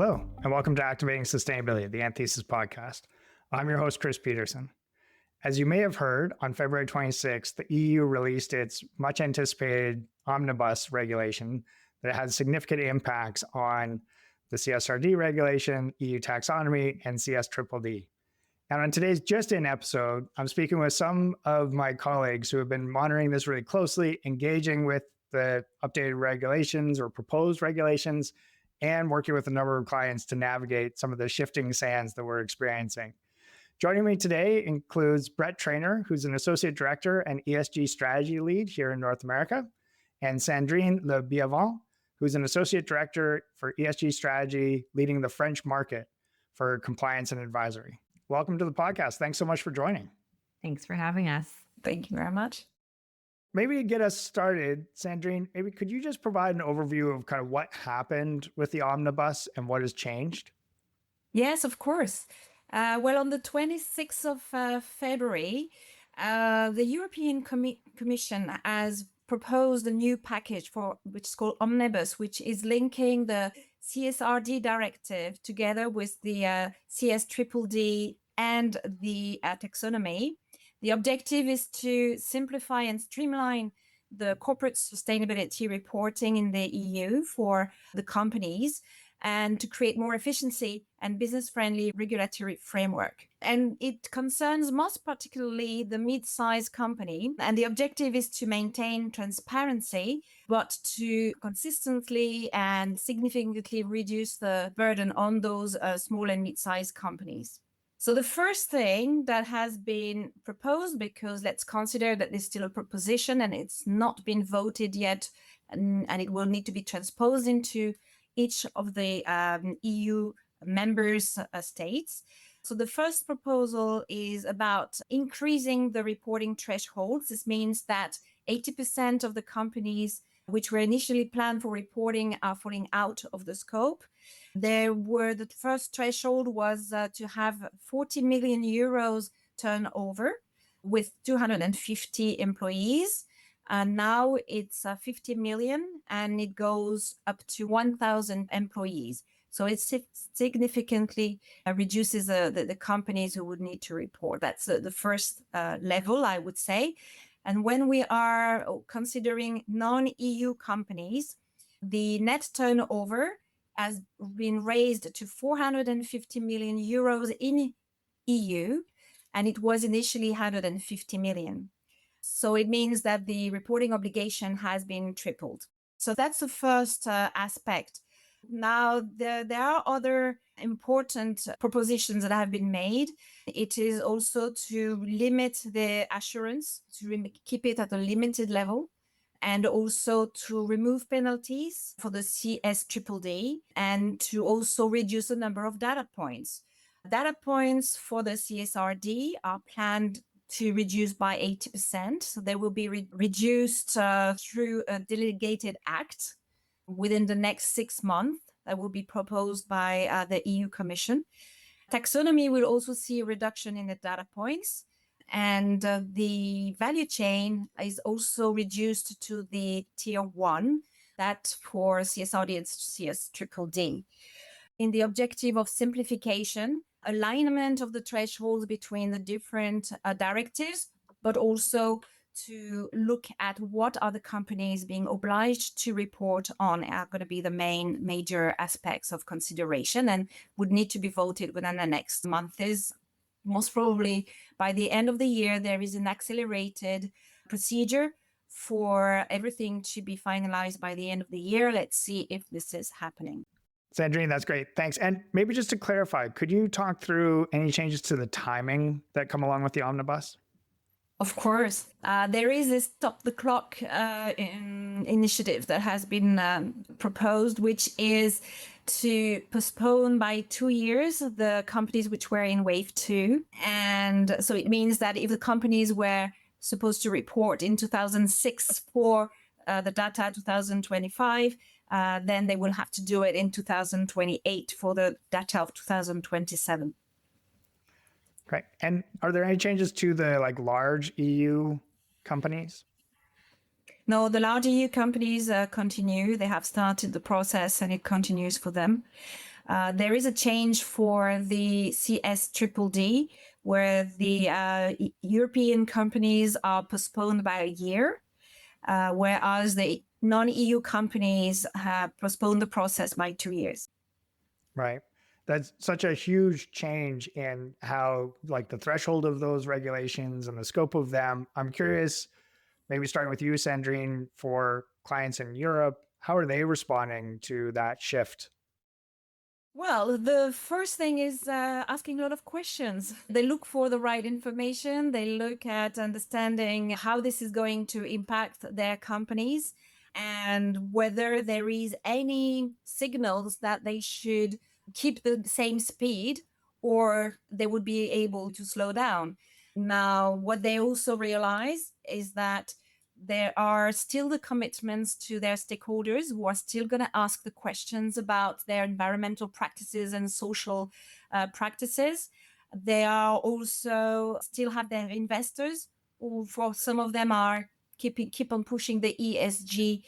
Hello, and welcome to Activating Sustainability, the Anthesis podcast. I'm your host, Chris Peterson. As you may have heard, on February 26th, the EU released its much anticipated Omnibus regulation that has significant impacts on the CSRD regulation, EU taxonomy, and CSDDD. And on today's Just In episode, I'm speaking with some of my colleagues who have been monitoring this really closely, engaging with the updated regulations or proposed regulations, and working with a number of clients to navigate some of the shifting sands that we're experiencing. Joining me today includes Brett Trainor, who's an Associate Director and ESG Strategy Lead here in North America, and Sandrine Biavant, who's an Associate Director for ESG Strategy, leading the French market for compliance and advisory. Welcome to the podcast. Thanks so much for joining. Thanks for having us. Thank you very much. Maybe to get us started, Sandrine, maybe could you just provide an overview of kind of what happened with the Omnibus and what has changed? Yes, of course. Well, on the 26th of February, the European Commission has proposed a new package which is called Omnibus, which is linking the CSRD directive together with the CSDDD and the taxonomy. The objective is to simplify and streamline the corporate sustainability reporting in the EU for the companies and to create more efficiency and business-friendly regulatory framework. And it concerns most particularly the mid-sized company. And the objective is to maintain transparency, but to consistently and significantly reduce the burden on those small and mid-sized companies. So the first thing that has been proposed, because let's consider that there's still a proposition and it's not been voted yet, and it will need to be transposed into each of the EU members states. So the first proposal is about increasing the reporting thresholds. This means that 80% of the companies which were initially planned for reporting are falling out of the scope. The first threshold was to have 40 million euros turnover with 250 employees. And now it's 50 million and it goes up to 1,000 employees. So it significantly reduces the companies who would need to report. That's the first level, I would say. And when we are considering non-EU companies, the net turnover has been raised to 450 million euros in EU, and it was initially 150 million. So it means that the reporting obligation has been tripled. So that's the first aspect. Now, there are other important propositions that have been made. It is also to limit the assurance, to keep it at a limited level, and also to remove penalties for the CSDDD and to also reduce the number of data points. Data points for the CSRD are planned to reduce by 80%. So they will be reduced through a delegated act within the next 6 months that will be proposed by the EU Commission. Taxonomy will also see a reduction in the data points. And the value chain is also reduced to the tier 1, that for CSRD and CSDDD. In the objective of simplification, alignment of the thresholds between the different directives, but also to look at what are the companies being obliged to report on are going to be the major aspects of consideration and would need to be voted within the next months. Most probably by the end of the year, there is an accelerated procedure for everything to be finalized by the end of the year. Let's see if this is happening. Sandrine, that's great. Thanks. And maybe just to clarify, could you talk through any changes to the timing that come along with the Omnibus? Of course. There is a stop the clock initiative that has been proposed, which is to postpone by 2 years the companies which were in wave 2. And so it means that if the companies were supposed to report in 2006 for the data 2025, then they will have to do it in 2028 for the data of 2027. Great. And are there any changes to the large EU companies? No, the large EU companies continue. They have started the process and it continues for them. There is a change for the CSDDD, where the European companies are postponed by a year, whereas the non-EU companies have postponed the process by 2 years. Right. That's such a huge change in how, like, the threshold of those regulations and the scope of them. I'm curious, maybe starting with you, Sandrine, for clients in Europe, how are they responding to that shift? Well, the first thing is asking a lot of questions. They look for the right information. They look at understanding how this is going to impact their companies and whether there is any signals that they should keep the same speed or they would be able to slow down. Now, what they also realize is that there are still the commitments to their stakeholders who are still going to ask the questions about their environmental practices and social practices. They are also still have their investors who, for some of them, are keep on pushing the ESG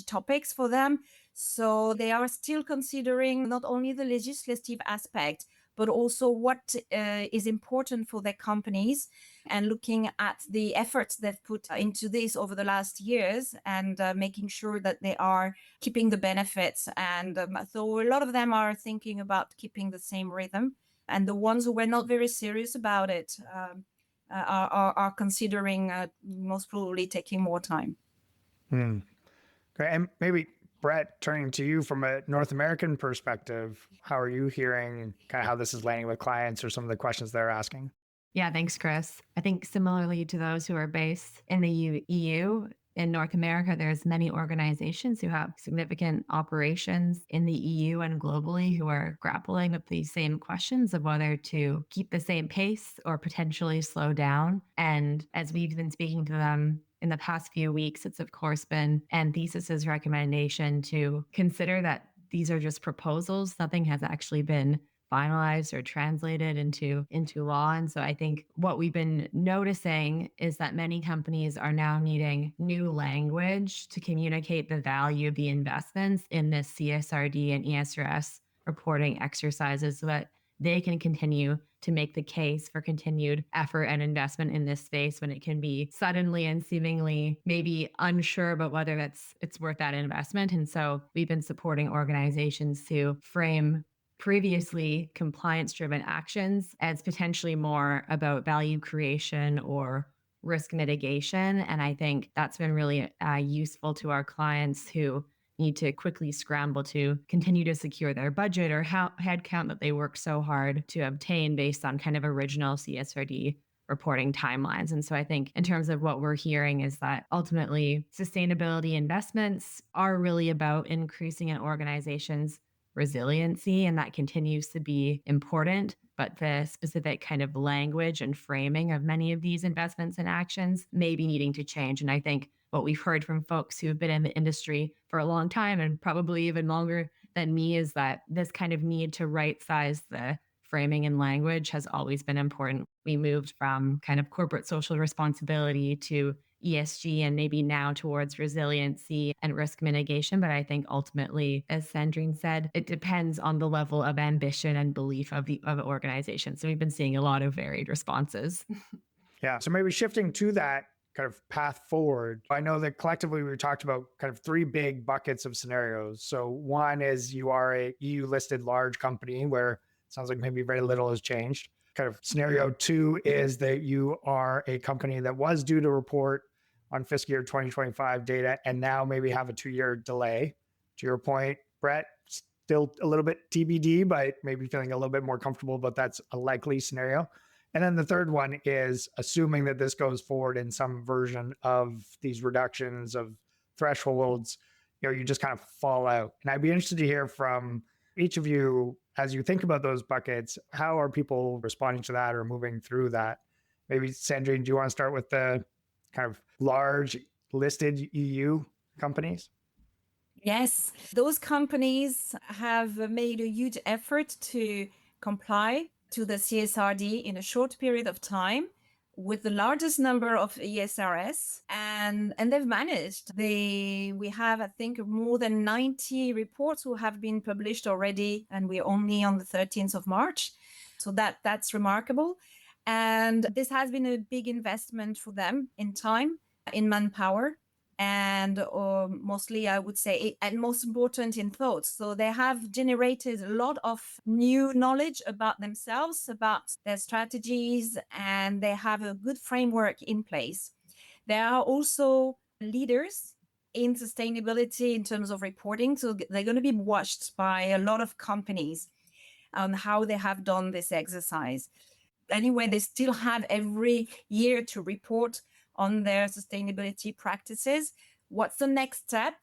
topics for them. So they are still considering not only the legislative aspect, but also what is important for their companies, and looking at the efforts they've put into this over the last years, and making sure that they are keeping the benefits. And so a lot of them are thinking about keeping the same rhythm. And the ones who were not very serious about it are considering most probably taking more time. Hmm. Great. And maybe, Brett, turning to you from a North American perspective, how are you hearing kind of how this is landing with clients or some of the questions they're asking? Yeah, thanks, Chris. I think similarly to those who are based in the EU, in North America, there's many organizations who have significant operations in the EU and globally who are grappling with these same questions of whether to keep the same pace or potentially slow down. And as we've been speaking to them in the past few weeks, it's of course been Anthesis's recommendation to consider that these are just proposals. Nothing has actually been finalized or translated into law. And so I think what we've been noticing is that many companies are now needing new language to communicate the value of the investments in this CSRD and ESRS reporting exercises so that they can continue to make the case for continued effort and investment in this space when it can be suddenly and seemingly maybe unsure about whether it's worth that investment. And so we've been supporting organizations to frame previously compliance-driven actions as potentially more about value creation or risk mitigation. And I think that's been really useful to our clients who need to quickly scramble to continue to secure their budget or headcount that they worked so hard to obtain based on kind of original CSRD reporting timelines. And so I think in terms of what we're hearing is that ultimately sustainability investments are really about increasing an organization's resiliency, and that continues to be important. But the specific kind of language and framing of many of these investments and actions may be needing to change. And I think what we've heard from folks who have been in the industry for a long time and probably even longer than me is that this kind of need to right size the framing and language has always been important. We moved from kind of corporate social responsibility to ESG and maybe now towards resiliency and risk mitigation. But I think ultimately, as Sandrine said, it depends on the level of ambition and belief of the organization. So we've been seeing a lot of varied responses. Yeah. So maybe shifting to that kind of path forward, I know that collectively we talked about kind of three big buckets of scenarios. So one is you are a EU listed large company where it sounds like maybe very little has changed. Kind of scenario two is that you are a company that was due to report on fiscal year 2025 data and now maybe have a 2-year delay. To your point, Brett, still a little bit TBD, but maybe feeling a little bit more comfortable about that's a likely scenario. And then the third one is assuming that this goes forward in some version of these reductions of thresholds, you just kind of fall out. And I'd be interested to hear from each of you as you think about those buckets, how are people responding to that or moving through that? Maybe Sandrine, do you want to start with the kind of large listed EU companies? Yes, those companies have made a huge effort to comply to the CSRD in a short period of time, with the largest number of ESRS, and they've managed. We have, I think, more than 90 reports who have been published already, and we're only on the 13th of March. So that's remarkable. And this has been a big investment for them in time, in manpower, and mostly, I would say, and most important, in thoughts. So they have generated a lot of new knowledge about themselves, about their strategies, and they have a good framework in place. They are also leaders in sustainability in terms of reporting. So they're going to be watched by a lot of companies on how they have done this exercise. Anyway, they still have every year to report on their sustainability practices. What's the next step?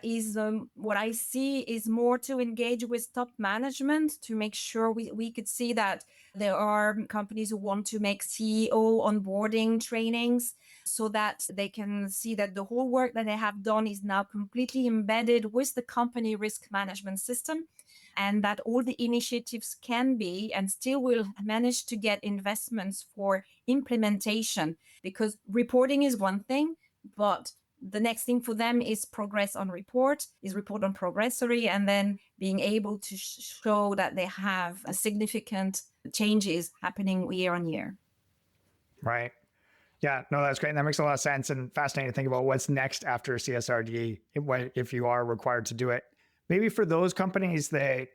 Is what I see is more to engage with top management to make sure we could see that there are companies who want to make CEO onboarding trainings so that they can see that the whole work that they have done is now completely embedded with the company risk management system, and that all the initiatives can be and still will manage to get investments for implementation, because reporting is one thing, but the next thing for them is report on progressory, and then being able to show that they have a significant changes happening year on year. Right. Yeah, no, that's great. And that makes a lot of sense and fascinating to think about what's next after CSRD, if you are required to do it. Maybe for those companies, they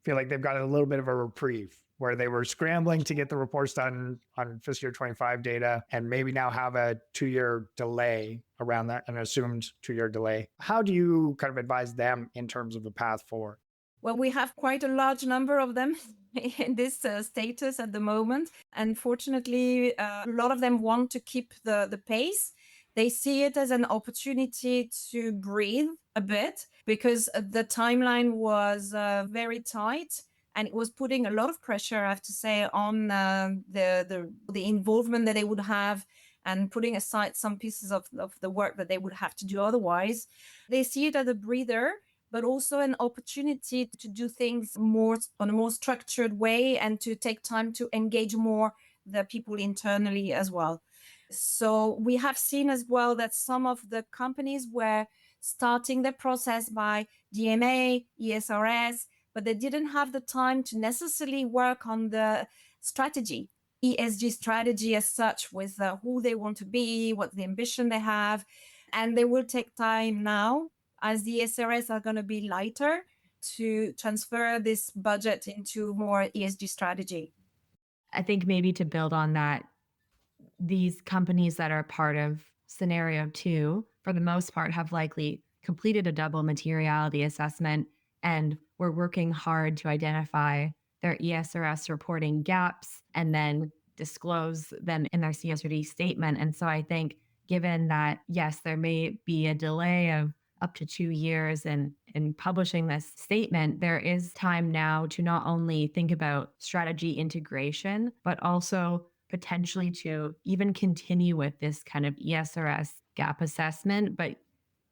feel like they've got a little bit of a reprieve where they were scrambling to get the reports done on fiscal year 25 data and maybe now have a 2-year delay around that, an assumed 2-year delay. How do you kind of advise them in terms of the path forward? Well, we have quite a large number of them in this status at the moment. Unfortunately, a lot of them want to keep the pace. They see it as an opportunity to breathe a bit because the timeline was very tight, and it was putting a lot of pressure, I have to say, on the involvement that they would have, and putting aside some pieces of the work that they would have to do otherwise. They see it as a breather, but also an opportunity to do things more on a more structured way and to take time to engage more the people internally as well. So we have seen as well that some of the companies were starting the process by DMA, ESRS, but they didn't have the time to necessarily work on the strategy, ESG strategy as such, with who they want to be, what the ambition they have. And they will take time now, as the SRS are going to be lighter, to transfer this budget into more ESG strategy. I think maybe to build on that, these companies that are part of scenario 2, for the most part, have likely completed a double materiality assessment and were working hard to identify their ESRS reporting gaps and then disclose them in their CSRD statement. And so I think, given that, yes, there may be a delay of up to 2 years in publishing this statement, there is time now to not only think about strategy integration, but also potentially to even continue with this kind of ESRS gap assessment, but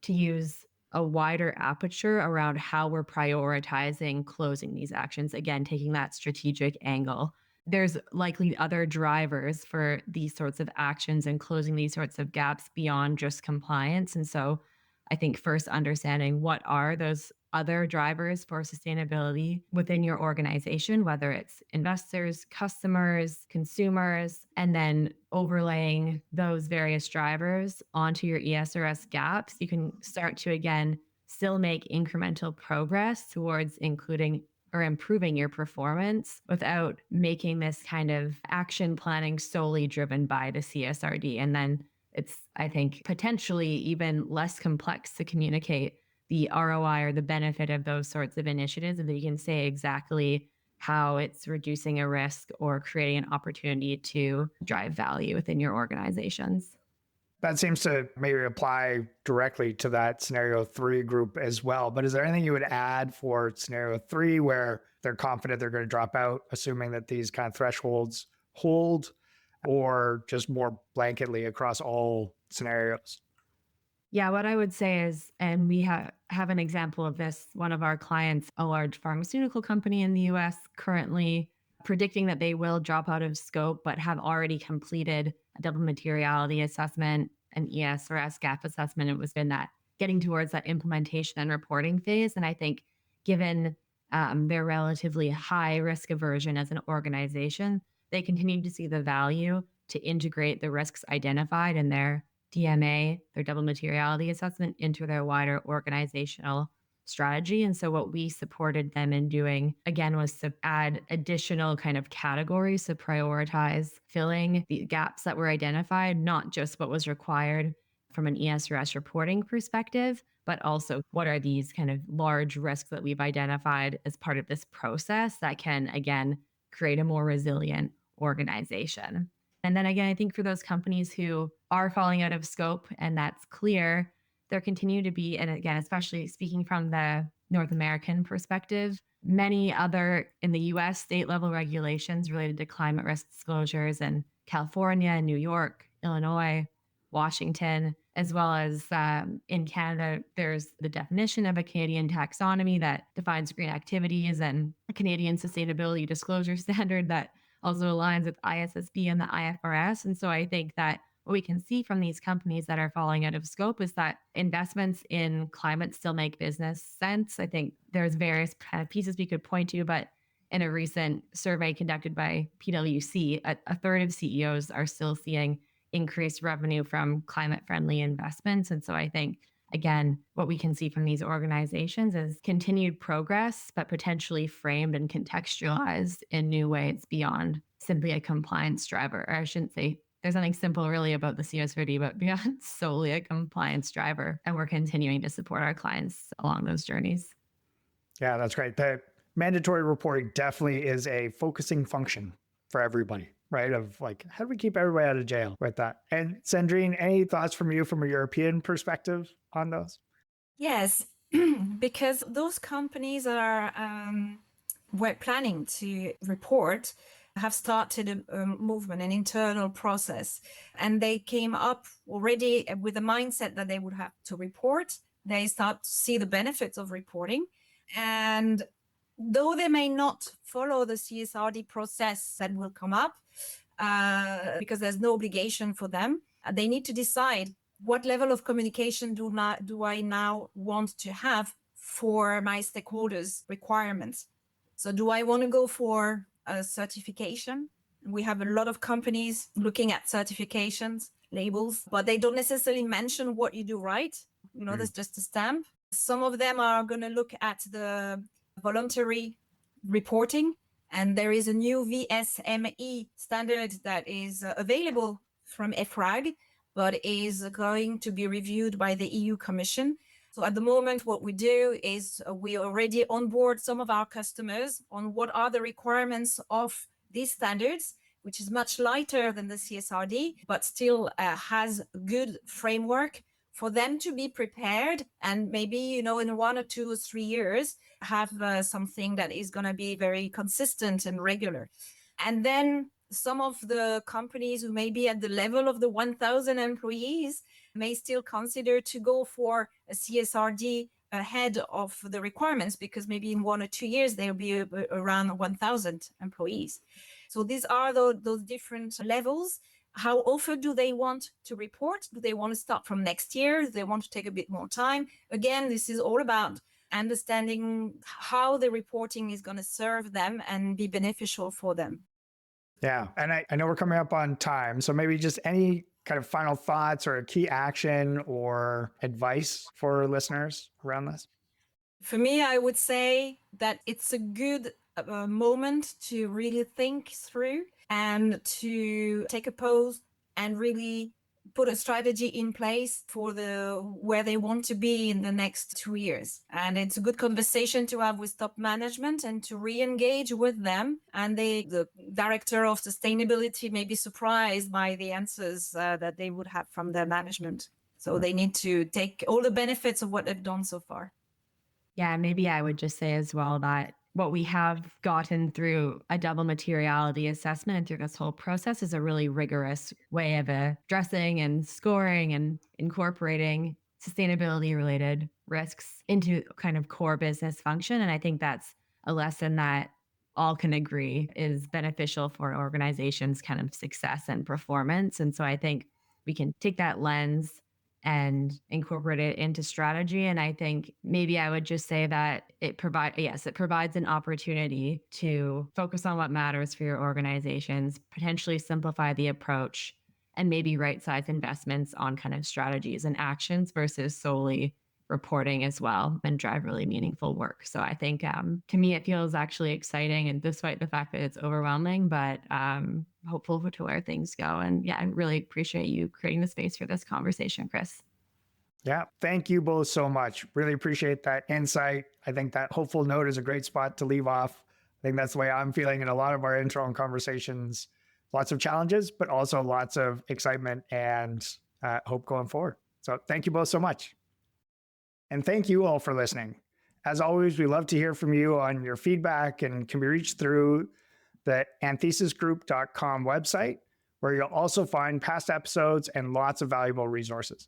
to use a wider aperture around how we're prioritizing closing these actions. Again, taking that strategic angle. There's likely other drivers for these sorts of actions and closing these sorts of gaps beyond just compliance. And so I think first understanding what are those other drivers for sustainability within your organization, whether it's investors, customers, consumers, and then overlaying those various drivers onto your ESRS gaps, you can start to, again, still make incremental progress towards including or improving your performance without making this kind of action planning solely driven by the CSRD. And then it's, I think, potentially even less complex to communicate the ROI or the benefit of those sorts of initiatives, and that you can say exactly how it's reducing a risk or creating an opportunity to drive value within your organizations. That seems to maybe apply directly to that scenario 3 group as well. But is there anything you would add for scenario 3 where they're confident they're going to drop out, assuming that these kind of thresholds hold, or just more blanketly across all scenarios? Yeah, what I would say is, and we have an example of this, one of our clients, a large pharmaceutical company in the US, currently predicting that they will drop out of scope, but have already completed a double materiality assessment, an ESRS gap assessment. It was been that getting towards that implementation and reporting phase. And I think given their relatively high risk aversion as an organization, they continue to see the value to integrate the risks identified in their DMA, their double materiality assessment, into their wider organizational strategy. And so what we supported them in doing, again, was to add additional kind of categories to prioritize filling the gaps that were identified, not just what was required from an ESRS reporting perspective, but also what are these kind of large risks that we've identified as part of this process that can, again, create a more resilient organization. And then again, I think for those companies who are falling out of scope, and that's clear, there continue to be, and again, especially speaking from the North American perspective, many other in the US state level regulations related to climate risk disclosures in California, New York, Illinois, Washington, as well as in Canada, there's the definition of a Canadian taxonomy that defines green activities, and a Canadian sustainability disclosure standard that also aligns with ISSB and the IFRS. And so I think that what we can see from these companies that are falling out of scope is that investments in climate still make business sense. I think there's various kind of pieces we could point to, but in a recent survey conducted by PwC, a third of CEOs are still seeing increased revenue from climate-friendly investments. And so I think, again, what we can see from these organizations is continued progress, but potentially framed and contextualized in new ways beyond simply a compliance driver. Or I shouldn't say there's nothing simple really about the CSRD, but beyond solely a compliance driver. And we're continuing to support our clients along those journeys. Yeah, that's great. The mandatory reporting definitely is a focusing function for everybody, right? Of like, how do we keep everybody out of jail with that? And Sandrine, any thoughts from you from a European perspective on those? Yes, because those companies are were planning to report, have started a movement, an internal process, and they came up already with a mindset that they would have to report. They start to see the benefits of reporting, and though they may not follow the CSRD process that will come up, because there's no obligation for them, they need to decide what level of communication do I now want to have for my stakeholders' requirements. So do I want to go for a certification? We have a lot of companies looking at certifications, labels, but they don't necessarily mention what you do right. You know, there's just a stamp. Some of them are going to look at the voluntary reporting, and there is a new VSME standard that is available from EFRAG, but is going to be reviewed by the EU Commission. So at the moment, what we do is we already onboard some of our customers on what are the requirements of these standards, which is much lighter than the CSRD, but still has good framework for them to be prepared, and maybe, you know, in 1 or 2 or 3 years, have something that is going to be very consistent and regular. And then some of the companies who may be at the level of the 1,000 employees may still consider to go for a CSRD ahead of the requirements, because maybe in 1 or 2 years, they'll be around 1,000 employees. So these are those different levels. How often do they want to report? Do they want to start from next year? Do they want to take a bit more time? Again, this is all about understanding how the reporting is going to serve them and be beneficial for them. Yeah. And I know we're coming up on time, so maybe just any kind of final thoughts or a key action or advice for listeners around this? For me, I would say that it's a good moment to really think through and to take a pause and really put a strategy in place for where they want to be in the next 2 years. And it's a good conversation to have with top management and to re-engage with them. And the director of sustainability may be surprised by the answers that they would have from their management. So they need to take all the benefits of what they've done so far. Yeah, maybe I would just say as well that what we have gotten through a double materiality assessment and through this whole process is a really rigorous way of addressing and scoring and incorporating sustainability related risks into kind of core business function. And I think that's a lesson that all can agree is beneficial for organizations' kind of success and performance. And so I think we can take that lens and incorporate it into strategy. And I think maybe I would just say that it provides an opportunity to focus on what matters for your organizations, potentially simplify the approach, and maybe right-size investments on kind of strategies and actions versus solely reporting as well, and drive really meaningful work. So I think to me, it feels actually exciting, and despite the fact that it's overwhelming, but hopeful to where things go. And yeah, I really appreciate you creating the space for this conversation, Chris. Yeah, thank you both so much. Really appreciate that insight. I think that hopeful note is a great spot to leave off. I think that's the way I'm feeling in a lot of our internal conversations. Lots of challenges, but also lots of excitement and hope going forward. So thank you both so much. And thank you all for listening. As always, we love to hear from you on your feedback, and can be reached through the anthesisgroup.com website, where you'll also find past episodes and lots of valuable resources.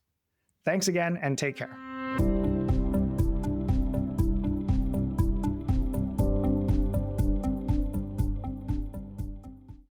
Thanks again, and take care.